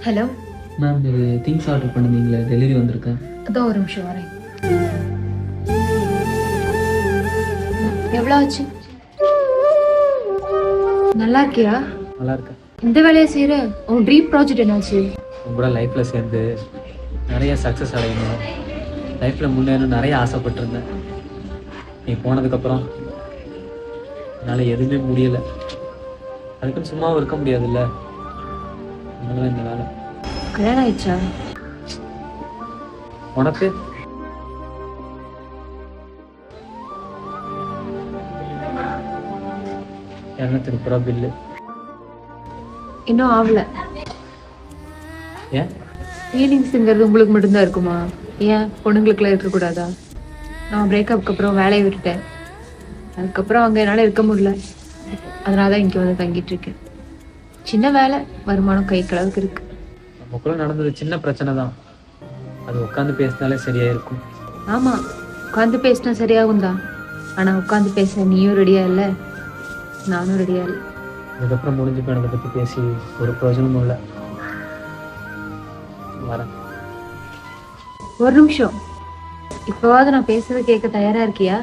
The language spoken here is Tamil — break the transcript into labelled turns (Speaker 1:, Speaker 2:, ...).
Speaker 1: ஹலோ
Speaker 2: மேம், இது திங்ஸ் ஆர்டர் பண்ணிருந்தீங்களே, டெலிவரி வந்திருக்கேன்.
Speaker 1: அதான் ஒரு நிமிஷம் வரேன். எவ்வளோ ஆச்சு? நல்லா இருக்கியா?
Speaker 2: நல்லா இருக்கேன்.
Speaker 1: இந்த வேலையை செய்யற உன் ட்ரீம் ப்ராஜெக்ட் என்னாச்சு?
Speaker 2: உங்க கூட லைஃப்பில் சேர்ந்து நிறைய சக்ஸஸ் அடையணும், லைஃப்பில் முன்னேறணும் நிறைய ஆசைப்பட்டிருந்தேன். நீ போனதுக்கப்புறம் என்னால் எதுவுமே முடியலை. அதுக்குன்னு சும்மாவும் இருக்க முடியாதுல்ல, அதனால இந்த வேலை.
Speaker 1: கல்யாணம் ஆயிடுச்சா?
Speaker 2: உனக்கு ₹200 பில்லு.
Speaker 1: இன்னும் ஆகல.
Speaker 2: ஏன்?
Speaker 1: ஃபீலிங்ஸுங்கிறது உங்களுக்கு மட்டும்தான் இருக்குமா? ஏன் பொண்ணுங்களுக்குலாம் இருக்கக்கூடாதா? நான் பிரேக்கப்புக்கு அப்புறம் வேலையை விட்டுட்டேன். அதுக்கப்புறம் அங்கே என்னால் இருக்க முடியல. அதனால தான் இங்கே வந்து தங்கிட்டு இருக்கேன். சின்ன வேலை, வருமானம் கை அளவுக்கு இருக்கு.
Speaker 2: நமக்குள்ள நடந்தது சின்ன பிரச்சனை தான், அது உட்காந்து பேசினாலே சரியா இருக்கும்.
Speaker 1: ஆமாம், உட்காந்து பேசினா சரியாகும் தான். ஆனால் உட்காந்து பேச நீயும் ரெடியா இல்லை, நானும் ரெடியா இல்லை.
Speaker 2: அதுக்கப்புறம் முடிஞ்சு போனதை பற்றி பேசி ஒரு பிரயோஜனமும் இல்லை. வரேன்.
Speaker 1: ஒரு நிமிஷம், இப்போவாவது நான் பேசுறதை கேட்க தயாரா இருக்கியா?